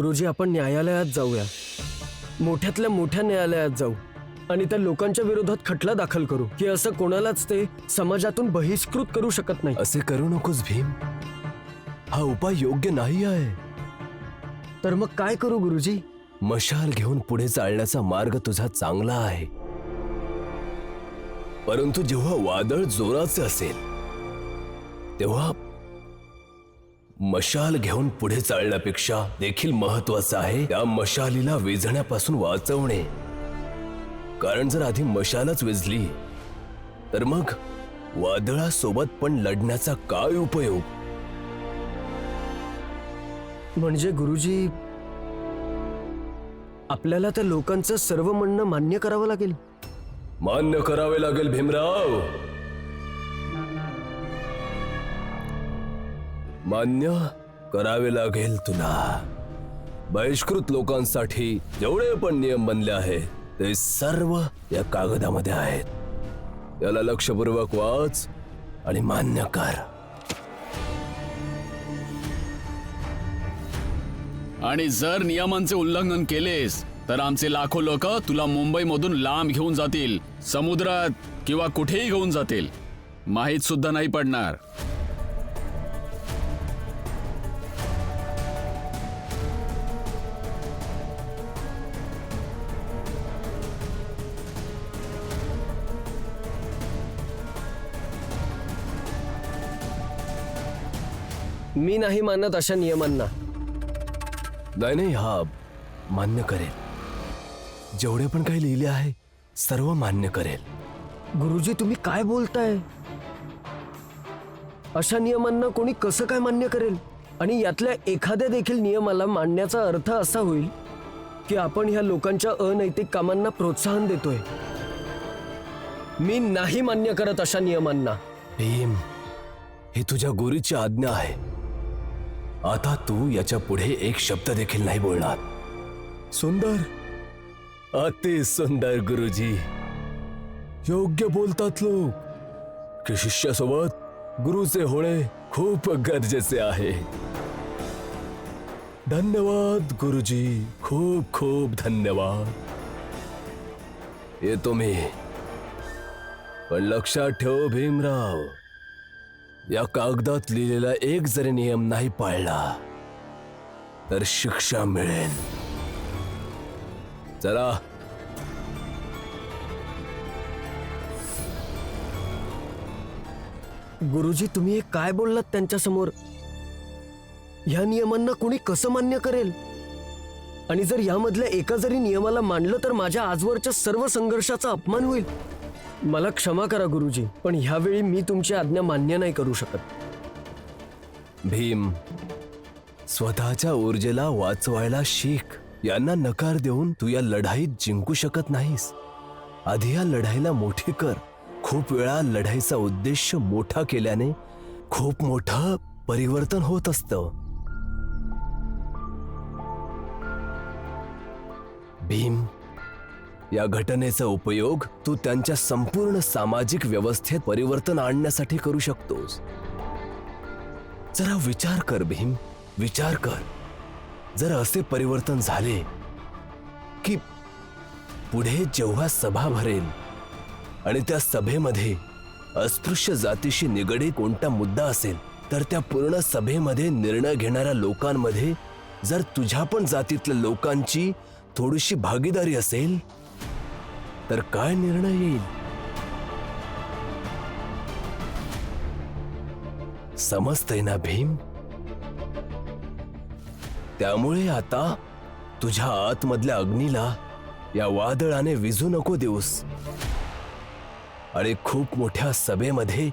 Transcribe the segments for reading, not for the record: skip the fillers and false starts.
गुरुजी, आपण न्यायालयात जाऊया, मोठ्यातल्या मोठ्या न्यायालयात जाऊ आणि त्या लोकांच्या विरोधात खटला दाखल करू की असं कोणालाच ते समाजातून बहिष्कृत करू शकत नाही. असे करू नकोस भीम, हा उपाय योग्य नाही आहे. तर मग काय करू गुरुजी? मशाल घेऊन पुढे चालण्याचा मार्ग तुझा चांगला आहे, परंतु जेव्हा वादळ जोराचे असेल तेव्हा मशाल घेऊन पुढे चालण्यापेक्षा देखील महत्वाचं आहे त्या मशालीला विझण्यापासून वाचवणे. कारण जर आधी मशालच विझली तर मग वादळासोबत पण लढण्याचा काय उपयोग? म्हणजे गुरुजी, आपल्याला त्या लोकांचं सर्व म्हणणं मान्य करावं लागेल. मान्य करावे लागेल भीमराव, मान्य करावे लागेल तुला. बहिष्कृत लोकांसाठी जेवढे पण नियम बनले आहेत ते सर्व या कागदामध्ये आहेत. याला लक्षपूर्वक वाच आणि मान्य कर. आणि जर नियमांचे उल्लंघन केलेस तर आमचे लाखो लोक तुला मुंबईमधून लांब घेऊन जातील, समुद्रात किंवा कुठेही घेऊन जातील, माहीत सुद्धा नाही पडणार. मी नाही मानत अशा नियमांना. नाही, हा मान्य करेल. जेवढे पण काही लिहिले आहे सर्व मान्य करेल. गुरुजी, तुम्ही काय बोलताय? अशा नियमांना कोणी कसं काय मान्य करेल? आणि यातल्या एखाद्या देखील नियमाला मांडण्याचा अर्थ असा होईल की आपण ह्या लोकांच्या अनैतिक कामांना प्रोत्साहन देतोय. मी नाही मान्य करत अशा नियमांना. भीम, ही तुझ्या गुरुची आज्ञा आहे. आता तू याच्या पुढे एक शब्द देखील नाही बोलणार. सुंदर, अति सुंदर गुरुजी. योग्य बोलतात लोक की शिष्यासोबत गुरुचे होणे खूप गरजेचे आहे. धन्यवाद गुरुजी, खूप खूप धन्यवाद. येतो मी, पण लक्षात ठेव भीमराव, या कागदात लिहिलेला एक जरी नियम नाही पाळला तर शिक्षा मिळेल. चला. गुरुजी, तुम्ही हे काय बोललात त्यांच्या समोर? ह्या नियमांना कोणी कसं मान्य करेल? आणि जर यामधल्या एका जरी नियमाला मानलं तर माझ्या आजवरच्या सर्व संघर्षाचा अपमान होईल. मला क्षमा करा गुरुजी, पण ह्यावेळी मी तुमची आज्ञा मान्य नाही करू शकत. भीम, स्वतःच्या ऊर्जेला वाचवायला शिक. यांना नकार देऊन तू या लढाईत जिंकू शकत नाहीस. आधी या लढाईला मोठी कर. खूप वेळा लढाईचा उद्देश मोठा केल्याने खूप मोठं परिवर्तन होत असतं. भीम, या घटनेचा उपयोग तू त्यांच्या संपूर्ण सामाजिक व्यवस्थेत परिवर्तन आणण्यासाठी करू शकतोस. जरा विचार कर भीम, विचार कर. जर असे परिवर्तन झाले की पुढे जेव्हा सभा भरेल आणि त्या सभेमध्ये अस्पृश्य जातीशी निगडीत कोणता मुद्दा असेल तर त्या पूर्ण सभेमध्ये निर्णय घेणाऱ्या लोकांमध्ये जर तुझ्या पण जातीतल्या लोकांची थोडीशी भागीदारी असेल तर काय निर्णय येईल? समजतंय ना भीम? त्यामुळे आता तुझ्या आतमधल्या अग्नीला या वादळाने विझू नको देऊस आणि खूप मोठ्या सभेमध्ये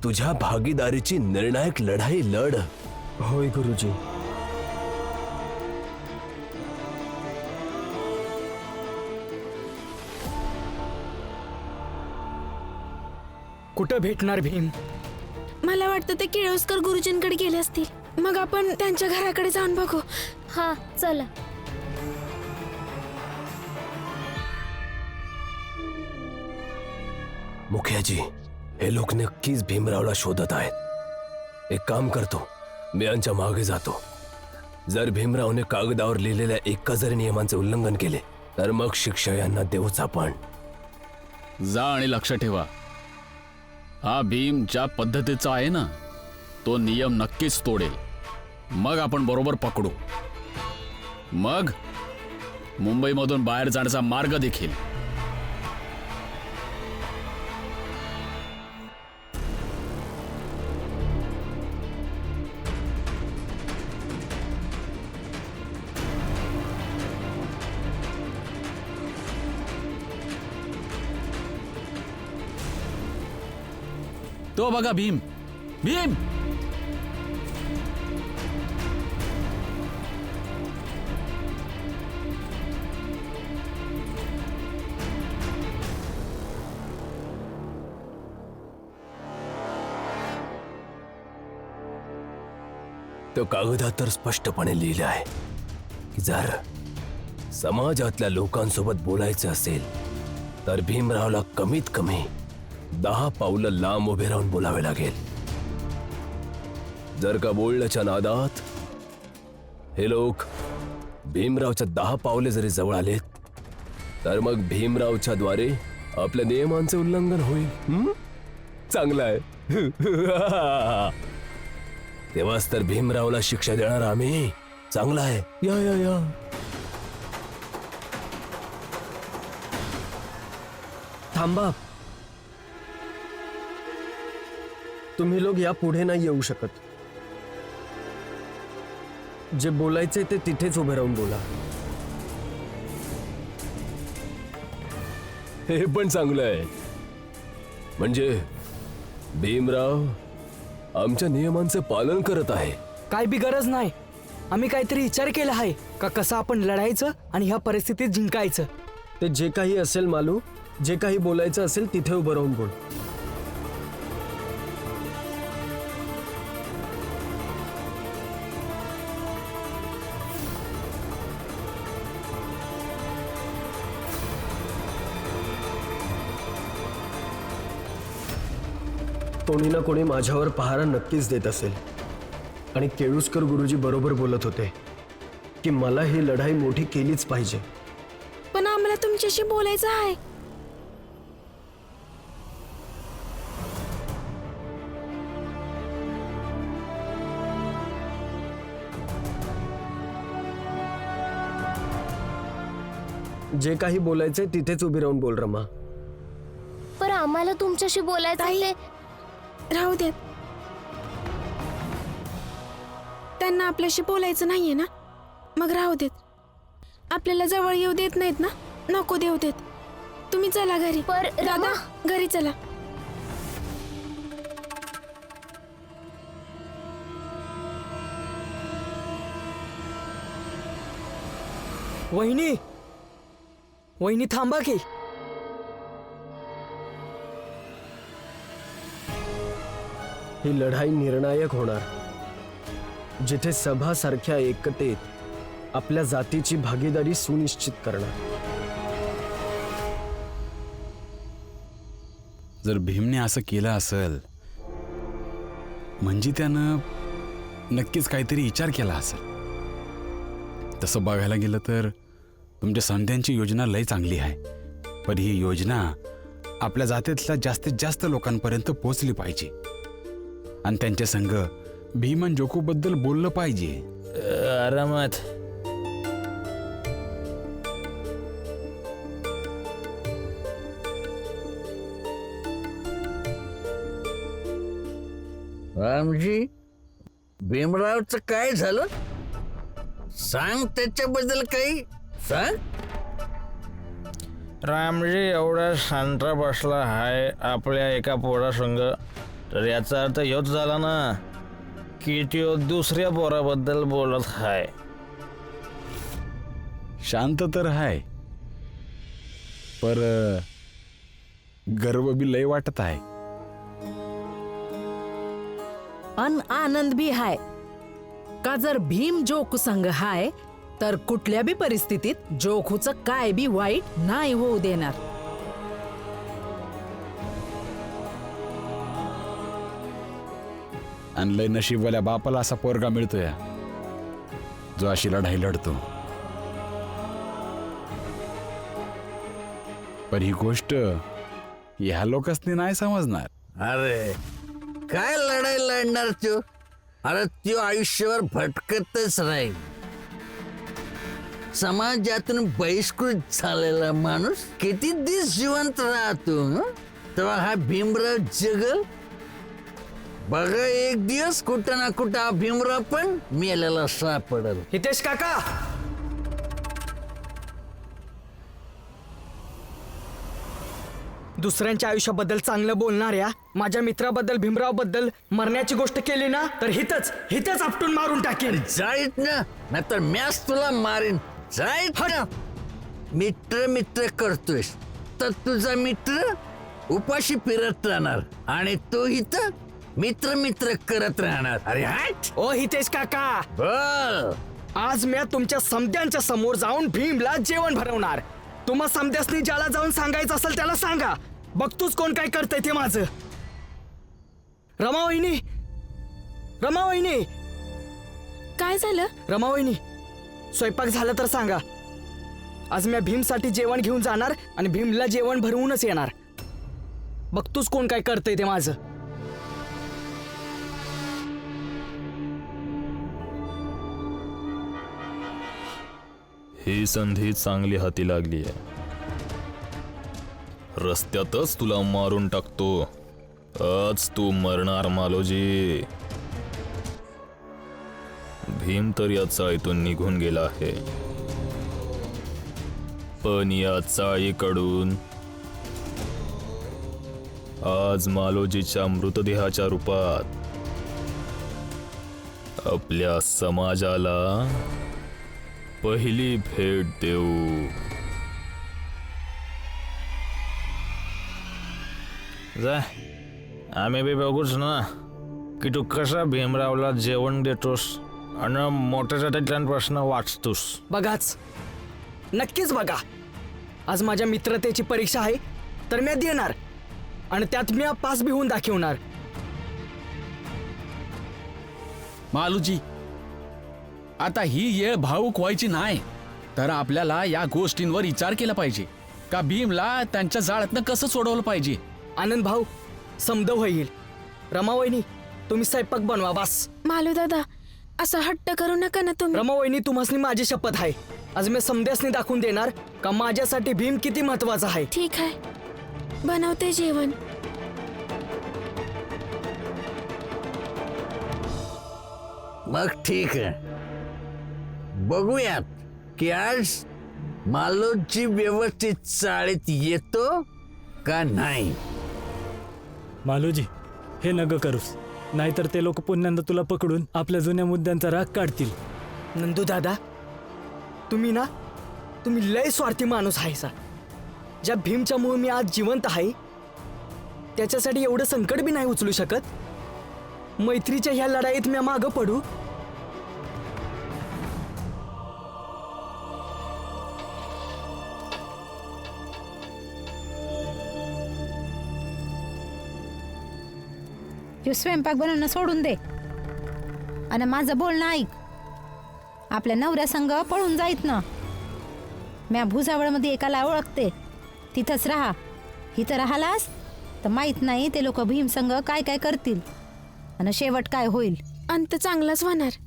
तुझ्या भागीदारीची निर्णायक लढाई लढ. होय गुरुजी. कुठं भेटणार भीम? मला वाटतं ते केळवस्कर गुरुजींकडे गेले असतील. मग आपण त्यांच्या घराकडे जाऊन बघू. हा, चला. मुखियाजी, हे लोक नक्कीच भीमरावला शोधत आहेत. एक काम करतो, मी यांच्या मागे जातो जर भीमरावने कागदावर लिहिलेल्या एका जरी नियमांचे उल्लंघन केले तर मग शिक्षा यांना देऊच आपण. जा आणि लक्ष ठेवा, हा भीम ज्या पद्धतीचा आहे ना तो नियम नक्कीच तोडेल. मग आपण बरोबर पकडू. मग मुंबईमधून बाहेर जाण्याचा मार्ग देखील. तो बघा भीम, भीम. तो कागदात तर स्पष्टपणे लिहिले आहे की जर समाजातल्या लोकांसोबत बोलायचं असेल तर भीमरावला कमीत कमी 10 पावलं लांब उभे राहून बोलावे लागेल. जर का बोलण्याच्या नादात हे लोक भीमरावच्या 10 पावले जरी जवळ आलेत तर मग भीमरावच्या द्वारे आपल्या नियमांचे उल्लंघन होईल. चांगलं आहे. तेव्हाच तर भीमरावला शिक्षा देणार आम्ही. चांगला आहे. या या या. थांबा, तुम्ही लोक या पुढे नाही येऊ शकत. जे बोलायचे ते तिथेच उभे राहून बोला. हे पण चांगलं आहे. म्हणजे भीमराव आमच्या नियमांचे पालन करत आहे. काय बी गरज नाही. आम्ही काहीतरी विचार केला आहे का कसं आपण लढायचं आणि ह्या परिस्थितीत जिंकायचं. ते जे काही असेल मालू, जे काही बोलायचं असेल तिथे उभं राहून बोल. कोणी ना कोणी माझ्यावर पहारा नक्कीच देत असेल. आणि केळुसकर गुरुजी बरोबर बोलत होते की मला ही लढाई मोठी केलीच पाहिजे. पण आम्हाला तुमच्याशी बोलायचं आहे. जे काही बोलायचंय तिथेच उभी राहून बोल रमा. पर आम्हाला तुमच्याशी बोलायचं ताई, आहे. राहू देत. त्यांना आपल्याशी बोलायचं नाहीये ना, मग राहू देत. आपल्याला जवळ येऊ देत नाहीत ना, नको देऊ देत. तुम्ही चला घरी. पर दादा, घरी चला. वहिनी, वहिनी थांबा की. ही लढाई निर्णायक होणार, जिथे सभा सारख्या एकतेत आपल्या जातीची भागीदारी सुनिश्चित करणार. जर भीमने असं केलं असेल म्हणजे त्यानं नक्कीच काहीतरी विचार केला असेल. तसं बघायला गेलं तर तुमच्या संध्यांची योजना लय चांगली आहे. पण ही योजना आपल्या जातीतल्या जास्तीत जास्त लोकांपर्यंत पोहोचली पाहिजे आणि त्यांच्या संग भीम आणि जोकूबद्दल बोललं पाहिजे. आरामात. रामजी, भीमरावचं काय झालं? सांग त्याच्याबद्दल काही सांग. रामजी एवढा शांत बसला हाय आपल्या एका पोरासंग, तर याचा अर्थ ह्योच झाला ना की तो दुसऱ्या पोराबद्दल बोलत हाय. शांत तर आहे, पर गर्व बी लय वाटत आहे. अन आनंद भी हाय का जर भीम जोक संघ हाय तर कुठल्या बी परिस्थितीत जोखूचं काय बी वाईट नाही होऊ देणार. आणि लय नशीबवाल्या बापाला असा पोरगा मिळतोय. जो अशी लढाई लढतो. पण ही गोष्ट ह्या लोकांनी नाही समजणार. अरे काय लढाई लढणार त्यो? अरे त्यो आयुष्यभर भटकतच राहील. समाजातून बहिष्कृत झालेला माणूस किती दिवस जिवंत राहतो हं? तेव्हा हा भीमराव जगल. बघा एक दिवस कुठं ना कुठं हा भीमराव पण मेलेला सापडल. हितेश काका, दुसऱ्यांच्या आयुष्याबद्दल चांगलं बोलणाऱ्या माझ्या मित्राबद्दल भीमराव बद्दल मरण्याची गोष्ट केली ना तर हितच आपटून मारून टाकेन. जाईत ना नाहीतर मॅच तुला मारीन. जाईत ना. मित्र मित्र करतोयस तर तुझा मित्र उपाशी फिरत राहणार आणि तो इथं मित्र मित्र करत राहणार. अरे हट. ओ हितेश काका, बोल. आज मी तुमच्या समद्यांच्या समोर जाऊन भीमला जेवण भरवणार. तुम्हा समद्यासनी ज्याला जाऊन सांगायचं असेल त्याला सांगा. बघतोच कोण काय करतंय ते माझं. रमावहिनी, रमावहिनी, काय झालं? रमावहिनी, स्वयंपाक झाला तर सांगा. आज मी भीमसाठी जेवण घेऊन जाणार आणि भीमला जेवण भरवूनच येणार. बघतोच कोण काय करतंय ते माझं. ही संधी चांगली हाती लागली आहे. रस्त्यातच तुला मारून टाकतो. आज तू मरणार मालोजी. भीम तर या चाळीतून निघून गेला आहे, पण या चाळीकडून आज मालोजीच्या मृतदेहाच्या रूपात आपल्या समाजाला पहिली भेट देऊ. जा. आम्ही बी बघूच ना की तू कसा भीमरावला जेवण देतोस आणि मोठ्या त्याच्यापासून वाचतोस. बघाच, नक्कीच बघा. आज माझ्या मित्रतेची परीक्षा आहे तर मी देणार आणि त्यात मी पास बी होऊन दाखवणार. मालूजी, आता ही येळ भावूक व्हायची नाही. तर आपल्याला या गोष्टींवर विचार केला पाहिजे का भीमला त्यांच्या जाळ्यातनं कसं सोडवलं पाहिजे. आनंद भाऊ, समद होईल. रमावहिनी, तुम्ही स्वयंपाक बनवा बस. मालू दादा, असं हट्ट करू नका ना तुम्ही. रमावहिनी, तुम्हासनी माझी शपथ आहे. आज मी समद्यासनी दाखवून देणार का माझ्यासाठी भीम किती महत्वाचा आहे. ठीक आहे, बनवते जेवण. मग ठीक आहे, बघूयात की आज मालोजी व्यवस्थित चाळीत येतो का नाही. मालोजी, हे नग करूस, नाहीतर ते लोक पुन्हा तुला पकडून आपल्या जुन्या मुद्द्यांचा राग काढतील. नंदू दादा, तुम्ही लय स्वार्थी माणूस आहे सा. ज्या भीमच्यामुळे मी आज जिवंत आहे त्याच्यासाठी एवढं संकट बी नाही उचलू शकत. मैत्रीच्या ह्या लढाईत मी मागं पडू. तू स्वयंपाक बनवणं सोडून दे आणि माझं बोलणं ऐक. आपल्या नवऱ्या संग पळून जाईत ना. म्या भुसावळमध्ये एकाला ओळखते, तिथंच राहा. इथं राहालास तर माहित नाही ते लोक भीम संग काय काय करतील आणि शेवट काय होईल. अंत चांगलाच होणार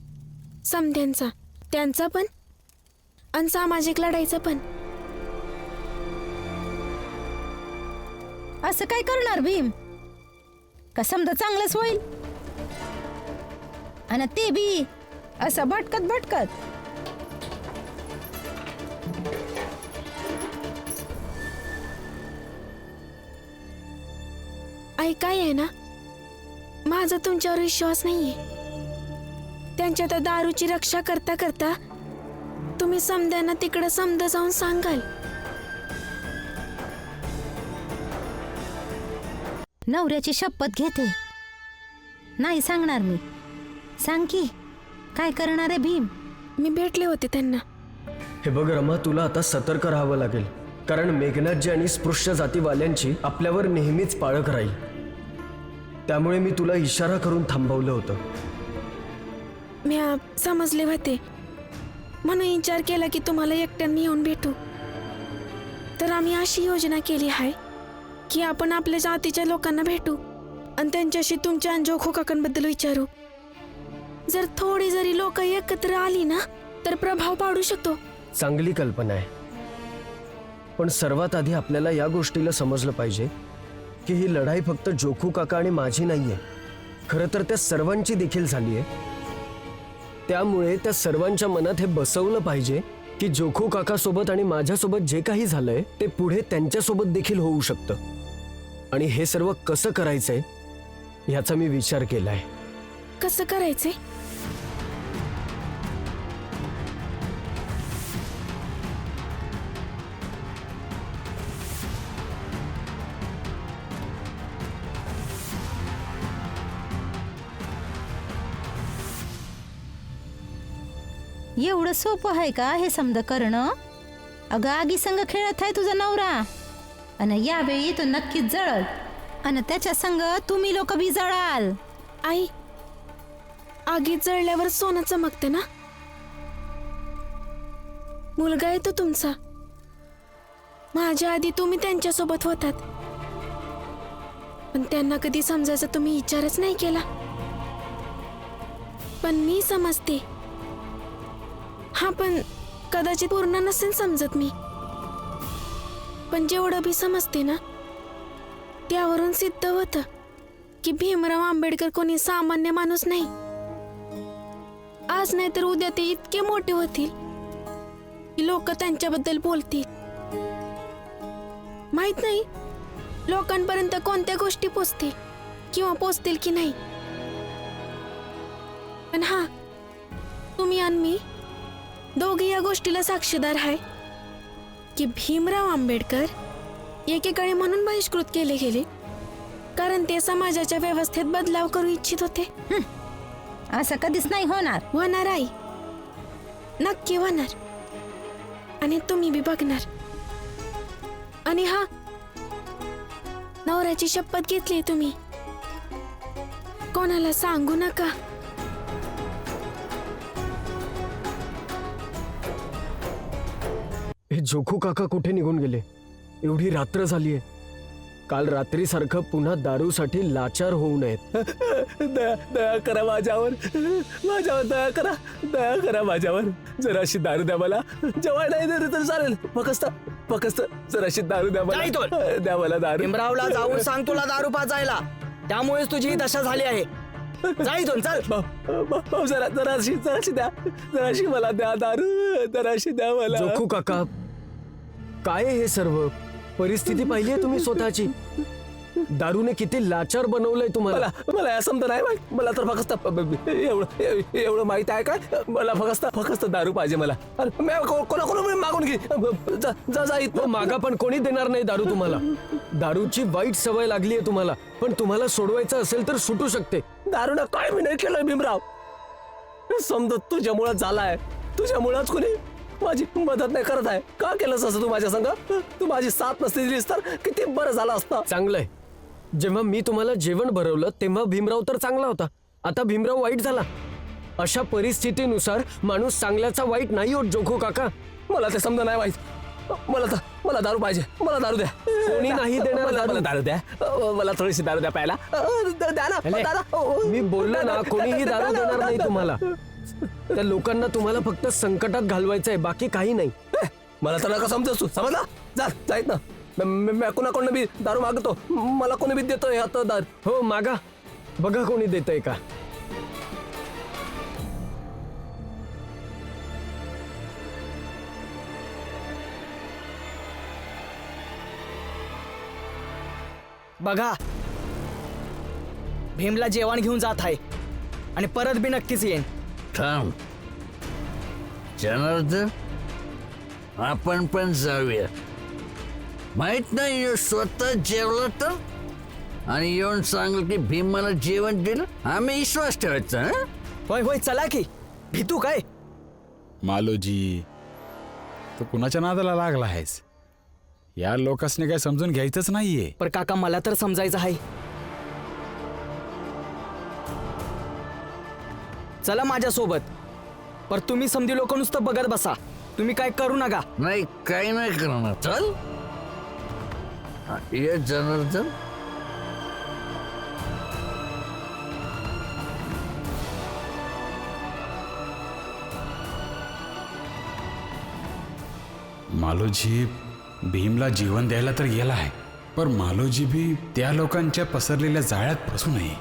समध्यांचा, त्यांचा पण आणि सामाजिक लढाईचा पण. असं काय करणार भीम का समजा चांगलंच होईल आणि ते बी असं भटकत भटकत. ऐकाय आहे ना, माझा तुमच्यावर विश्वास नाहीये. त्यांच्या त्या दारूची रक्षा करता करता तुम्ही समद्यांना तिकडे समद जाऊन सांगाल. नवऱ्याची शपथ घेते, नाही सांगणार मी. सांग की काय करणार आहे भीम. मी भेटले होते त्यांना. हे बघ रमा, तुला आता सतर्क राहावं लागेल, कारण मेघनाथजी आणि स्पृश्य जातीवाल्यांची आपल्यावर नेहमीच पाळख राहील. त्यामुळे मी तुला इशारा करून थांबवलं होतं. मी समजले होते म्हणून विचार केला की तुम्हाला एकट्याने येऊन भेटू. तर आम्ही अशी योजना केली आहे की आपण आपल्या जातीच्या लोकांना भेटू आणि त्यांच्याशी तुमच्या आणि जोखो काकांबद्दल विचारू. जर थोडी जरी लोक एकत्र आली ना तर प्रभाव पाडू शकतो. चांगली कल्पना आहे, पण सर्वात आधी आपल्याला या गोष्टीला समजलं पाहिजे की ही लढाई फक्त जोखू काका आणि माझी नाहीये, खरं तर त्या सर्वांची देखील झाली आहे. त्यामुळे त्या सर्वांच्या मनात हे बसवलं पाहिजे की जोखू काकासोबत आणि माझ्यासोबत जे काही झालंय ते पुढे त्यांच्यासोबत देखील होऊ शकतं. आणि हे सर्व कसं करायचंय याचा मी विचार केलाय. कसं करायचे? एवढं सोपं आहे का हे समजा करणं? अगं आगी संग खेळत आहे तुझा नवरा, आणि यावेळी तो नक्कीच जळल, आणि त्याच्या संग तुम्ही लोक बी जळाल. आई, आगीत जळल्यावर सोनं चमकते ना. मुलगा आहे तो तुमचा. माझ्या आधी तुम्ही त्यांच्यासोबत होतात, पण त्यांना कधी समजायचा तुम्ही विचारच नाही केला. पण मी समजते. हा, पण कदाचित पूर्ण नसेल समजत मी, पण जेवढं बी समजते ना त्यावरून सिद्ध होतं की भीमराव आंबेडकर कोणी सामान्य माणूस नाही. आज नाही तर उद्या ते इतके मोठे होतील की लोक त्यांच्याबद्दल बोलतील. माहित नाही लोकांपर्यंत कोणत्या गोष्टी पोचतील किंवा पोचतील की नाही. पण हा, तुम्ही आणि मी दोघे या गोष्टीला साक्षीदार आहे की भीमराव आंबेडकर एकेकाळी म्हणून बहिष्कृत केले गेले कारण ते समाजाच्या व्यवस्थेत बदलाव करू इच्छित होते. असं कधीच नाही होणार. होणार आई, नक्की होणार. आणि तुम्ही बी बघणार. आणि हा, नवऱ्याची शपथ घेतली तुम्ही, कोणाला सांगू नका. हे जोखू काका कुठे निघून गेले? एवढी रात्र झालीये. काल रात्री सारखं पुन्हा दारूसाठी लाचार होऊ नयेत. दया करा माझ्यावर, माझ्यावर दया करा, दया करा माझ्यावर. जराशी दारू द्या मला. जेवाय नाही दिली तर चालेल, फक्त जराशी दारू द्या मला. द्या मला दारू. भीमरावला जाऊन सांग तुला दारू पाजायला, त्यामुळेच तुझी ही दशा झाली आहे. जा इथून, चल. भाऊ, जराशी द्या, जराशी मला द्या दारू, जराशी द्या मला. जोखू काका, काय हे सर्व? परिस्थिती पाहिली आहे तुम्ही स्वतःची. दारूने किती लाचार बनवलंय तुम्हाला. मला या समजा नाही माहित. मला तर फक्त एवढं माहित आहे काय, मला फक्त दारू पाहिजे मला. कोणाकोण मागून घे. जा इथं. मागा पण कोणी देणार नाही दारू तुम्हाला. दारूची वाईट सवय लागली आहे तुम्हाला, पण तुम्हाला सोडवायचं असेल तर सुटू शकते. दारूनं काय मी नाही केलंय भीमराव. समजा तुझ्यामुळं झालाय. तुझ्यामुळंच कोणी माझी मदत नाही करत आहे. का केलंस असं तू माझ्या संग? तू माझी साथ नसती दिलीस तर किती बरं झालं असतं. चांगलंय. जेव्हा मी तुम्हाला जेवण भरवलं तेव्हा भीमराव तर चांगला होता, आता भीमराव वाईट झाला. अशा परिस्थितीनुसार माणूस चांगल्याचा वाईट नाही होत जोखू काका. मला ते समजा नाही माहित. मला दारू पाहिजे. मला दारू द्या. कोणी नाही देणार दारू. मला दारू द्या. मला थोडीशी दारू द्या प्यायला. द्या ना दादा. मी बोललो ना, कोणीही दारू देणार नाही तुम्हाला. त्या लोकांना तुम्हाला फक्त संकटात घालवायचं आहे, बाकी काही नाही. मला तर नका समजस तू. समजला? जायत ना. मी कोणाकडनं बी दारू मागतो. मला कोणी बी देतोय आता दारू. हो, मागा, बघा कोणी देतंय का. बघा, भीमला जेवण घेऊन जात आहे आणि परत बी नक्कीच येईन. थांब जनार्दन, आपण पण जाऊया. माहित नाही ह्यो स्वतः जेवला तर, आणि येऊन सांगल की भीम मला जेवण दिलं. आम्ही विश्वास ठेवायचा. होय होय, चला की. भीतू काय? मालोजी, तू कुणाच्या नादाला लागला आहेस? या लोकांनी काय समजून घ्यायचंच नाहीये. पर काका, मला तर समजायचं आहे. चला माझ्या सोबत. पर तुम्ही समधी लोक नुसतं बघत बसा, तुम्ही काय करू नका. नाही काही नाही करणार. चल ये जनार्दन. मालोजी भीमला जीवन द्यायला तर गेला आहे, पण मालोजी बी त्या लोकांच्या पसरलेल्या जाळ्यात फसू नये.